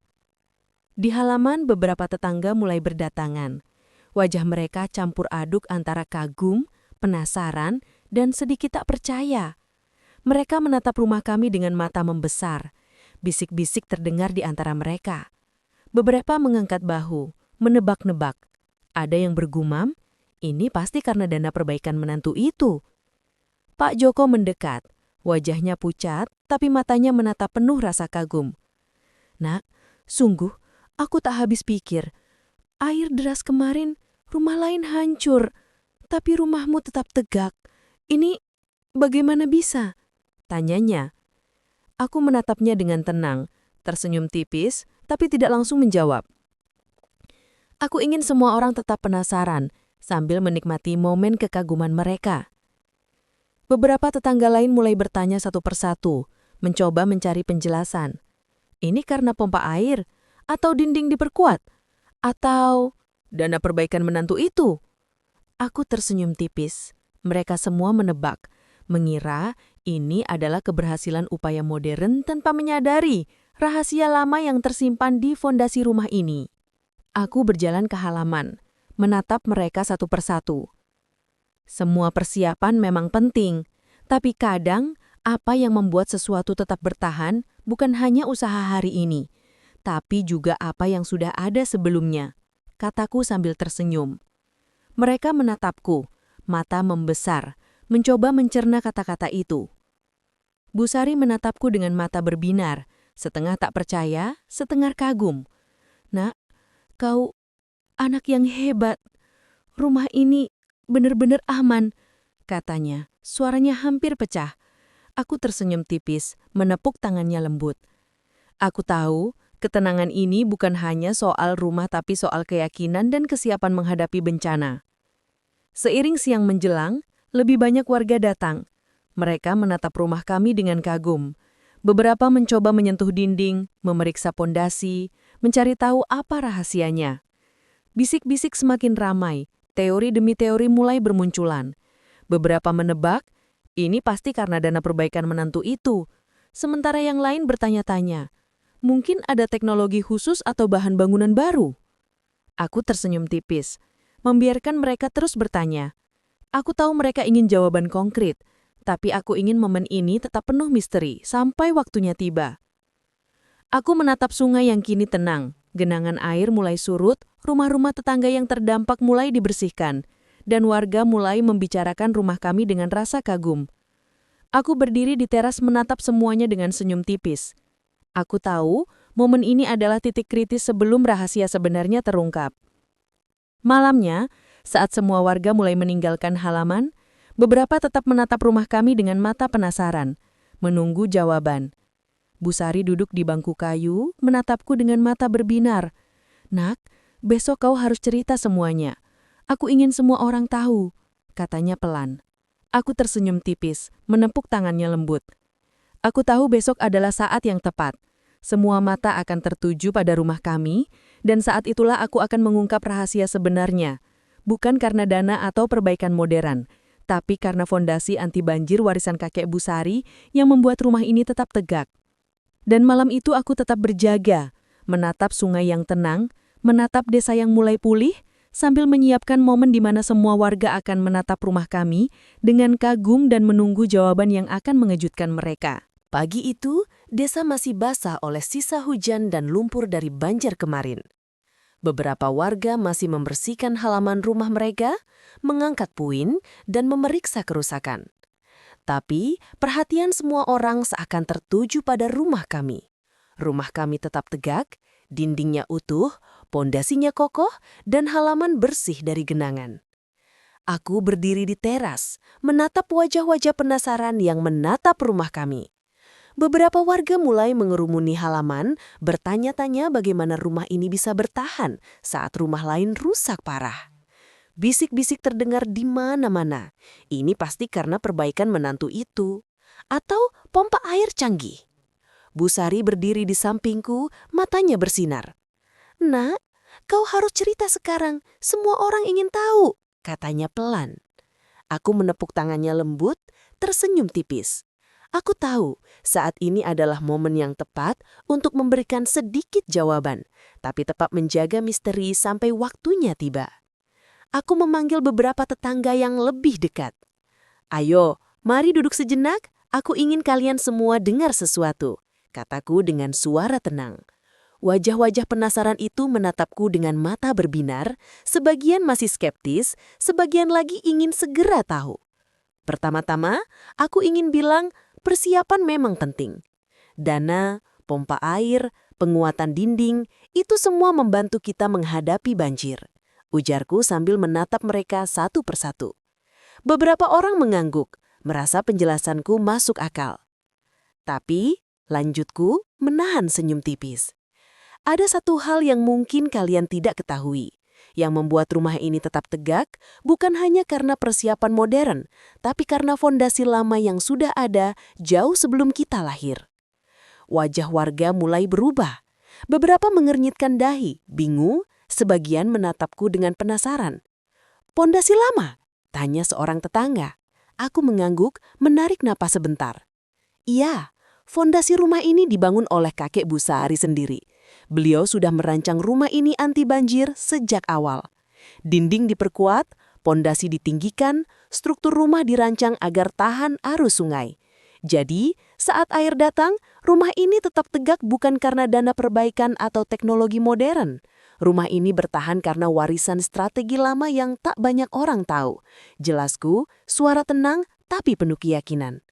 Di halaman, beberapa tetangga mulai berdatangan. Wajah mereka campur aduk antara kagum, penasaran, dan sedikit tak percaya. Mereka menatap rumah kami dengan mata membesar. Bisik-bisik terdengar di antara mereka. Beberapa mengangkat bahu, menebak-nebak. Ada yang bergumam, ini pasti karena dana perbaikan menantu itu. Pak Joko mendekat. Wajahnya pucat, tapi matanya menatap penuh rasa kagum. "Nak, sungguh, aku tak habis pikir. Air deras kemarin, rumah lain hancur. Tapi rumahmu tetap tegak. Ini bagaimana bisa?" tanyanya. Aku menatapnya dengan tenang, tersenyum tipis, tapi tidak langsung menjawab. Aku ingin semua orang tetap penasaran, sambil menikmati momen kekaguman mereka. Beberapa tetangga lain mulai bertanya satu persatu, mencoba mencari penjelasan. Ini karena pompa air? Atau dinding diperkuat? Atau dana perbaikan menantu itu? Aku tersenyum tipis. Mereka semua menebak, mengira ini adalah keberhasilan upaya modern tanpa menyadari rahasia lama yang tersimpan di fondasi rumah ini. Aku berjalan ke halaman, menatap mereka satu persatu. Semua persiapan memang penting, tapi kadang apa yang membuat sesuatu tetap bertahan bukan hanya usaha hari ini, tapi juga apa yang sudah ada sebelumnya, kataku sambil tersenyum. Mereka menatapku, mata membesar, mencoba mencerna kata-kata itu. Busari menatapku dengan mata berbinar, setengah tak percaya, setengah kagum. "Nak, kau anak yang hebat. Rumah ini benar-benar aman," katanya. Suaranya hampir pecah. Aku tersenyum tipis, menepuk tangannya lembut. Aku tahu, ketenangan ini bukan hanya soal rumah tapi soal keyakinan dan kesiapan menghadapi bencana. Seiring siang menjelang, lebih banyak warga datang. Mereka menatap rumah kami dengan kagum. Beberapa mencoba menyentuh dinding, memeriksa pondasi, mencari tahu apa rahasianya. Bisik-bisik semakin ramai, teori demi teori mulai bermunculan. Beberapa menebak, ini pasti karena dana perbaikan menantu itu. Sementara yang lain bertanya-tanya, mungkin ada teknologi khusus atau bahan bangunan baru? Aku tersenyum tipis. membiarkan mereka terus bertanya. Aku tahu mereka ingin jawaban konkret, tapi aku ingin momen ini tetap penuh misteri sampai waktunya tiba. Aku menatap sungai yang kini tenang, genangan air mulai surut, rumah-rumah tetangga yang terdampak mulai dibersihkan, dan warga mulai membicarakan rumah kami dengan rasa kagum. Aku berdiri di teras menatap semuanya dengan senyum tipis. Aku tahu momen ini adalah titik kritis sebelum rahasia sebenarnya terungkap. Malamnya, saat semua warga mulai meninggalkan halaman, beberapa tetap menatap rumah kami dengan mata penasaran, menunggu jawaban. Bu Sari duduk di bangku kayu, menatapku dengan mata berbinar. "Nak, besok kau harus cerita semuanya. Aku ingin semua orang tahu," katanya pelan. Aku tersenyum tipis, menepuk tangannya lembut. Aku tahu besok adalah saat yang tepat. Semua mata akan tertuju pada rumah kami, dan saat itulah aku akan mengungkap rahasia sebenarnya. Bukan karena dana atau perbaikan modern, tapi karena fondasi anti banjir warisan kakek Bu Sari yang membuat rumah ini tetap tegak. Dan malam itu aku tetap berjaga, menatap sungai yang tenang, menatap desa yang mulai pulih, sambil menyiapkan momen di mana semua warga akan menatap rumah kami dengan kagum dan menunggu jawaban yang akan mengejutkan mereka. Pagi itu, desa masih basah oleh sisa hujan dan lumpur dari banjir kemarin. Beberapa warga masih membersihkan halaman rumah mereka, mengangkat puing, dan memeriksa kerusakan. Tapi, perhatian semua orang seakan tertuju pada rumah kami. Rumah kami tetap tegak, dindingnya utuh, pondasinya kokoh, dan halaman bersih dari genangan. Aku berdiri di teras, menatap wajah-wajah penasaran yang menatap rumah kami. Beberapa warga mulai mengerumuni halaman, bertanya-tanya bagaimana rumah ini bisa bertahan saat rumah lain rusak parah. Bisik-bisik terdengar di mana-mana. Ini pasti karena perbaikan menantu itu. Atau pompa air canggih. Bu Sari berdiri di sampingku, matanya bersinar. "Nak, kau harus cerita sekarang. Semua orang ingin tahu," katanya pelan. Aku menepuk tangannya lembut, tersenyum tipis. Aku tahu saat ini adalah momen yang tepat untuk memberikan sedikit jawaban, tapi tetap menjaga misteri sampai waktunya tiba. Aku memanggil beberapa tetangga yang lebih dekat. "Ayo, mari duduk sejenak, aku ingin kalian semua dengar sesuatu," kataku dengan suara tenang. Wajah-wajah penasaran itu menatapku dengan mata berbinar, sebagian masih skeptis, sebagian lagi ingin segera tahu. Pertama-tama, aku ingin bilang persiapan memang penting. Dana, pompa air, penguatan dinding, itu semua membantu kita menghadapi banjir. Ujarku sambil menatap mereka satu persatu. Beberapa orang mengangguk, merasa penjelasanku masuk akal. Tapi, lanjutku menahan senyum tipis. Ada satu hal yang mungkin kalian tidak ketahui, yang membuat rumah ini tetap tegak bukan hanya karena persiapan modern, tapi karena fondasi lama yang sudah ada jauh sebelum kita lahir. Wajah warga mulai berubah. Beberapa mengernyitkan dahi, bingung, sebagian menatapku dengan penasaran. "Pondasi lama?" tanya seorang tetangga. Aku mengangguk, menarik napas sebentar. "Iya, fondasi rumah ini dibangun oleh kakek Bu Sari sendiri. Beliau sudah merancang rumah ini anti banjir sejak awal. Dinding diperkuat, pondasi ditinggikan, struktur rumah dirancang agar tahan arus sungai. Jadi, saat air datang, rumah ini tetap tegak bukan karena dana perbaikan atau teknologi modern. Rumah ini bertahan karena warisan strategi lama yang tak banyak orang tahu. Jelasku, suara tenang tapi penuh keyakinan.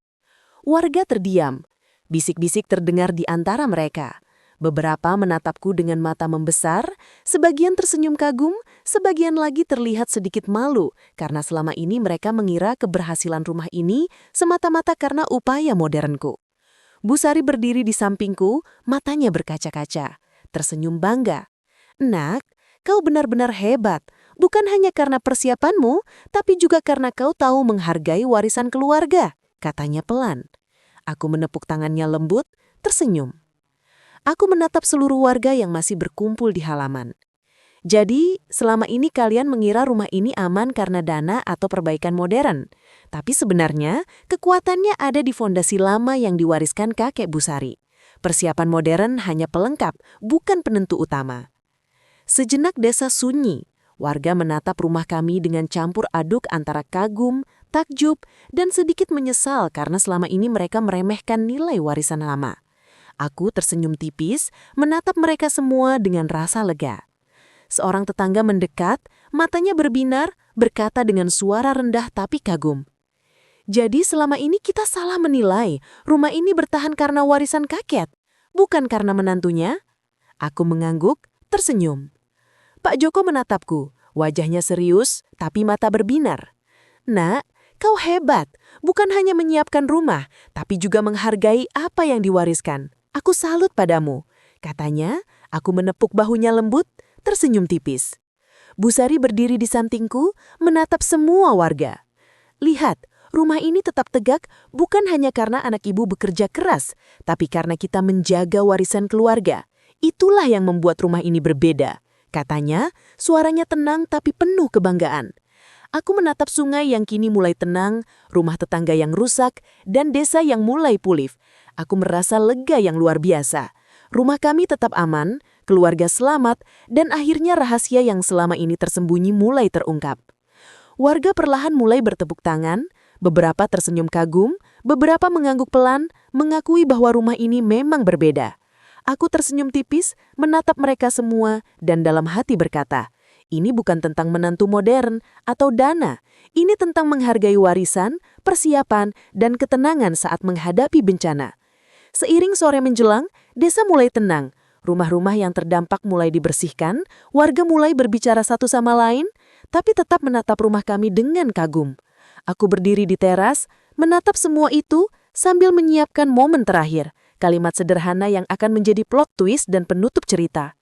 Warga terdiam. Bisik-bisik terdengar di antara mereka. Beberapa menatapku dengan mata membesar, sebagian tersenyum kagum, sebagian lagi terlihat sedikit malu karena selama ini mereka mengira keberhasilan rumah ini semata-mata karena upaya modernku. Bu Sari berdiri di sampingku, matanya berkaca-kaca, tersenyum bangga. "Nak, kau benar-benar hebat, bukan hanya karena persiapanmu, tapi juga karena kau tahu menghargai warisan keluarga," katanya pelan. Aku menepuk tangannya lembut, tersenyum. Aku menatap seluruh warga yang masih berkumpul di halaman. "Jadi, selama ini kalian mengira rumah ini aman karena dana atau perbaikan modern. Tapi sebenarnya, kekuatannya ada di fondasi lama yang diwariskan kakek Bu Sari. Persiapan modern hanya pelengkap, bukan penentu utama." Sejenak desa sunyi. Warga menatap rumah kami dengan campur aduk antara kagum, takjub, dan sedikit menyesal karena selama ini mereka meremehkan nilai warisan lama. Aku tersenyum tipis, menatap mereka semua dengan rasa lega. Seorang tetangga mendekat, matanya berbinar, berkata dengan suara rendah tapi kagum. Jadi selama ini kita salah menilai rumah ini bertahan karena warisan kakek, bukan karena menantunya? Aku mengangguk, tersenyum. Pak Joko menatapku, wajahnya serius tapi mata berbinar. Nak, kau hebat, bukan hanya menyiapkan rumah, tapi juga menghargai apa yang diwariskan. Aku salut padamu. Katanya, aku menepuk bahunya lembut, tersenyum tipis. Bu Sari berdiri di sampingku, menatap semua warga. Lihat, rumah ini tetap tegak bukan hanya karena anak ibu bekerja keras, tapi karena kita menjaga warisan keluarga. Itulah yang membuat rumah ini berbeda. Katanya, suaranya tenang tapi penuh kebanggaan. Aku menatap sungai yang kini mulai tenang, rumah tetangga yang rusak, dan desa yang mulai pulih. Aku merasa lega yang luar biasa. Rumah kami tetap aman, keluarga selamat, dan akhirnya rahasia yang selama ini tersembunyi mulai terungkap. Warga perlahan mulai bertepuk tangan, beberapa tersenyum kagum, beberapa mengangguk pelan, mengakui bahwa rumah ini memang berbeda. Aku tersenyum tipis, menatap mereka semua, dan dalam hati berkata, ini bukan tentang menantu modern atau dana. Ini tentang menghargai warisan, persiapan, dan ketenangan saat menghadapi bencana. Seiring sore menjelang, desa mulai tenang. Rumah-rumah yang terdampak mulai dibersihkan, warga mulai berbicara satu sama lain, tapi tetap menatap rumah kami dengan kagum. Aku berdiri di teras, menatap semua itu sambil menyiapkan momen terakhir. Kalimat sederhana yang akan menjadi plot twist dan penutup cerita.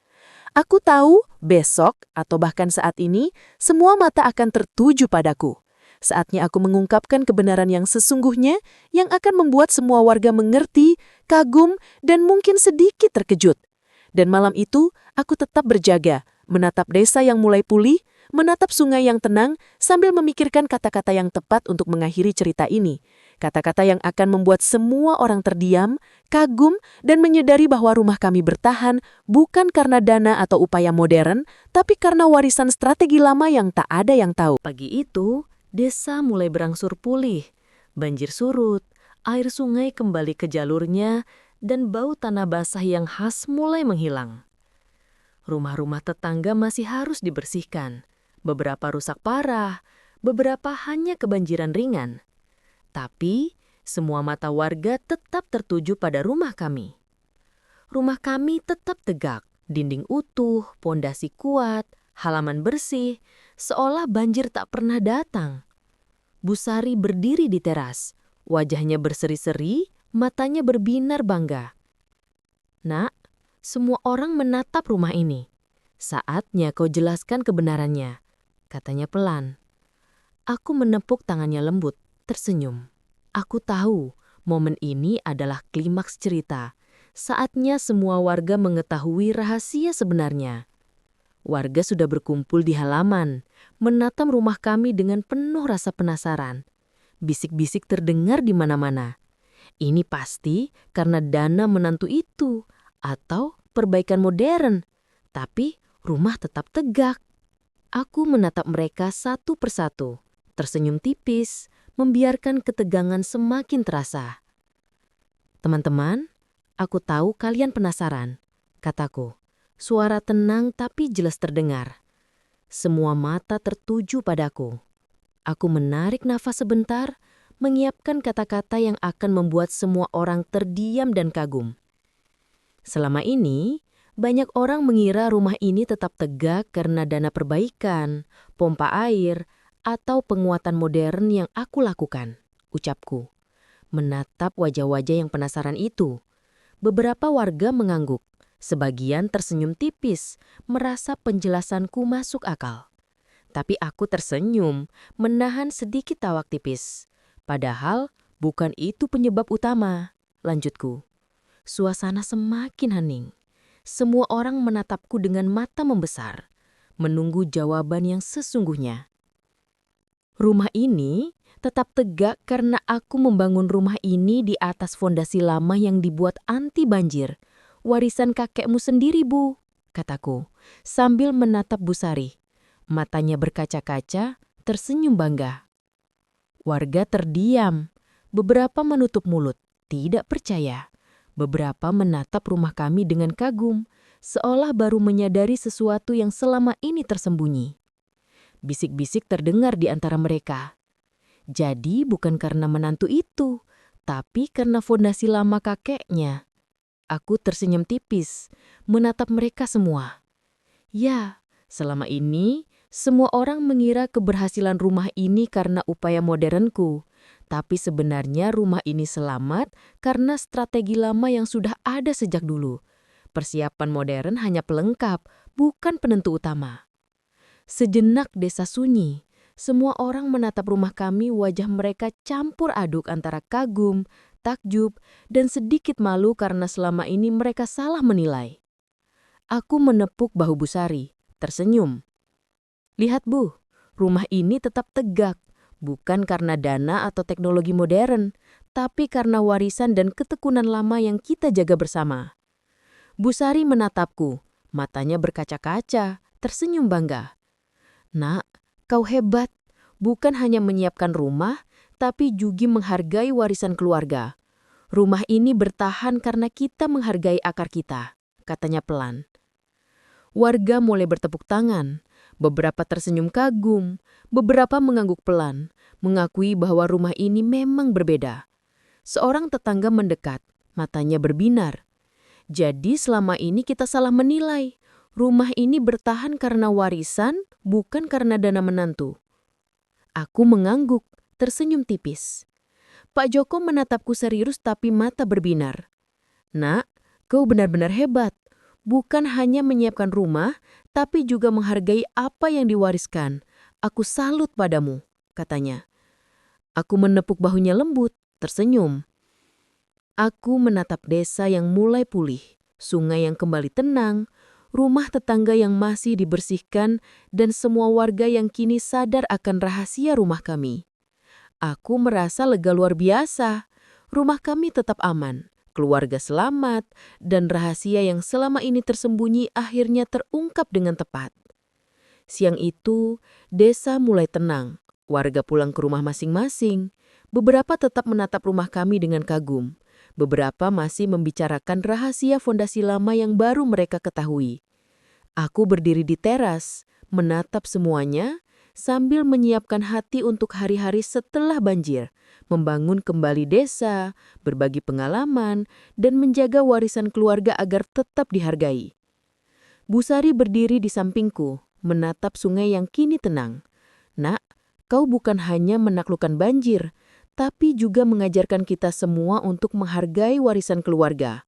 Aku tahu, besok atau bahkan saat ini, semua mata akan tertuju padaku. Saatnya aku mengungkapkan kebenaran yang sesungguhnya yang akan membuat semua warga mengerti, kagum, dan mungkin sedikit terkejut. Dan malam itu, aku tetap berjaga, menatap desa yang mulai pulih, menatap sungai yang tenang, sambil memikirkan kata-kata yang tepat untuk mengakhiri cerita ini. Kata-kata yang akan membuat semua orang terdiam, kagum, dan menyadari bahwa rumah kami bertahan bukan karena dana atau upaya modern, tapi karena warisan strategi lama yang tak ada yang tahu. Pagi itu, desa mulai berangsur pulih. Banjir surut, air sungai kembali ke jalurnya, dan bau tanah basah yang khas mulai menghilang. Rumah-rumah tetangga masih harus dibersihkan. Beberapa rusak parah, beberapa hanya kebanjiran ringan. Tapi, semua mata warga tetap tertuju pada rumah kami. Rumah kami tetap tegak, dinding utuh, pondasi kuat, halaman bersih, seolah banjir tak pernah datang. Bu Sari berdiri di teras, wajahnya berseri-seri, matanya berbinar bangga. Nak, semua orang menatap rumah ini. Saatnya kau jelaskan kebenarannya, katanya pelan. Aku menepuk tangannya lembut. Tersenyum. Aku tahu momen ini adalah klimaks cerita. Saatnya semua warga mengetahui rahasia sebenarnya. Warga sudah berkumpul di halaman, menatap rumah kami dengan penuh rasa penasaran. Bisik-bisik terdengar di mana-mana. Ini pasti karena dana menantu itu, atau perbaikan modern. Tapi rumah tetap tegak. Aku menatap mereka satu persatu, tersenyum tipis, membiarkan ketegangan semakin terasa. Teman-teman, aku tahu kalian penasaran, kataku. Suara tenang tapi jelas terdengar. Semua mata tertuju padaku. Aku menarik nafas sebentar, menyiapkan kata-kata yang akan membuat semua orang terdiam dan kagum. Selama ini, banyak orang mengira rumah ini tetap tegak karena dana perbaikan, pompa air, atau penguatan modern yang aku lakukan, ucapku. Menatap wajah-wajah yang penasaran itu. Beberapa warga mengangguk, sebagian tersenyum tipis, merasa penjelasanku masuk akal. Tapi aku tersenyum, menahan sedikit tawak tipis. Padahal bukan itu penyebab utama, lanjutku. Suasana semakin hening. Semua orang menatapku dengan mata membesar, menunggu jawaban yang sesungguhnya. Rumah ini tetap tegak karena aku membangun rumah ini di atas fondasi lama yang dibuat anti banjir. Warisan kakekmu sendiri, Bu, kataku, sambil menatap Bu Sari. Matanya berkaca-kaca, tersenyum bangga. Warga terdiam. Beberapa menutup mulut, tidak percaya. Beberapa menatap rumah kami dengan kagum, seolah baru menyadari sesuatu yang selama ini tersembunyi. Bisik-bisik terdengar di antara mereka. Jadi bukan karena menantu itu, tapi karena fondasi lama kakeknya. Aku tersenyum tipis, menatap mereka semua. Ya, selama ini semua orang mengira keberhasilan rumah ini karena upaya modernku. Tapi sebenarnya rumah ini selamat karena strategi lama yang sudah ada sejak dulu. Persiapan modern hanya pelengkap, bukan penentu utama. Sejenak desa sunyi. Semua orang menatap rumah kami, wajah mereka campur aduk antara kagum, takjub, dan sedikit malu karena selama ini mereka salah menilai. Aku menepuk bahu Bu Sari, tersenyum. Lihat Bu, rumah ini tetap tegak, bukan karena dana atau teknologi modern, tapi karena warisan dan ketekunan lama yang kita jaga bersama. Bu Sari menatapku, matanya berkaca-kaca, tersenyum bangga. Nak, kau hebat, bukan hanya menyiapkan rumah, tapi juga menghargai warisan keluarga. Rumah ini bertahan karena kita menghargai akar kita, katanya pelan. Warga mulai bertepuk tangan, beberapa tersenyum kagum, beberapa mengangguk pelan, mengakui bahwa rumah ini memang berbeda. Seorang tetangga mendekat, matanya berbinar. Jadi selama ini kita salah menilai. Rumah ini bertahan karena warisan, bukan karena dana menantu. Aku mengangguk, tersenyum tipis. Pak Joko menatapku serius tapi mata berbinar. Nak, kau benar-benar hebat. Bukan hanya menyiapkan rumah, tapi juga menghargai apa yang diwariskan. Aku salut padamu, katanya. Aku menepuk bahunya lembut, tersenyum. Aku menatap desa yang mulai pulih, sungai yang kembali tenang, rumah tetangga yang masih dibersihkan, dan semua warga yang kini sadar akan rahasia rumah kami. Aku merasa lega luar biasa. Rumah kami tetap aman, keluarga selamat, dan rahasia yang selama ini tersembunyi akhirnya terungkap dengan tepat. Siang itu, desa mulai tenang. Warga pulang ke rumah masing-masing. Beberapa tetap menatap rumah kami dengan kagum. Beberapa masih membicarakan rahasia fondasi lama yang baru mereka ketahui. Aku berdiri di teras, menatap semuanya, sambil menyiapkan hati untuk hari-hari setelah banjir, membangun kembali desa, berbagi pengalaman, dan menjaga warisan keluarga agar tetap dihargai. Bu Sari berdiri di sampingku, menatap sungai yang kini tenang. Nak, kau bukan hanya menaklukkan banjir, tapi juga mengajarkan kita semua untuk menghargai warisan keluarga.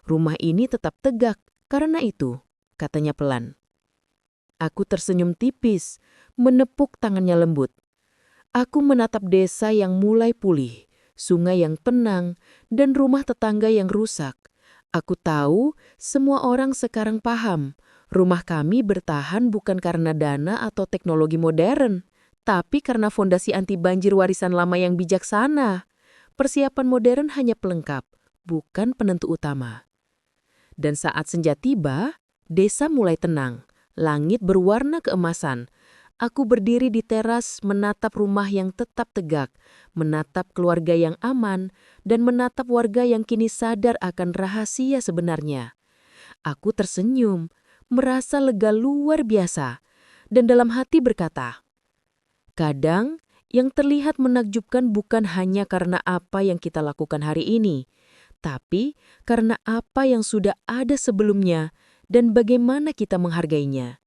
Rumah ini tetap tegak karena itu, katanya pelan. Aku tersenyum tipis, menepuk tangannya lembut. Aku menatap desa yang mulai pulih, sungai yang tenang, dan rumah tetangga yang rusak. Aku tahu semua orang sekarang paham, rumah kami bertahan bukan karena dana atau teknologi modern, tapi karena fondasi anti banjir warisan lama yang bijaksana. Persiapan modern hanya pelengkap, bukan penentu utama. Dan saat senja tiba, desa mulai tenang, langit berwarna keemasan. Aku berdiri di teras menatap rumah yang tetap tegak, menatap keluarga yang aman, dan menatap warga yang kini sadar akan rahasia sebenarnya. Aku tersenyum, merasa lega luar biasa, dan dalam hati berkata, kadang yang terlihat menakjubkan bukan hanya karena apa yang kita lakukan hari ini, tapi karena apa yang sudah ada sebelumnya dan bagaimana kita menghargainya.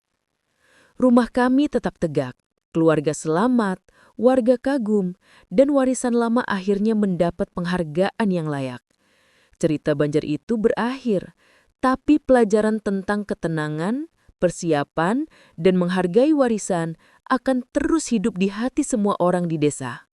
Rumah kami tetap tegak, keluarga selamat, warga kagum, dan warisan lama akhirnya mendapat penghargaan yang layak. Cerita banjir itu berakhir, tapi pelajaran tentang ketenangan, persiapan, dan menghargai warisan akan terus hidup di hati semua orang di desa.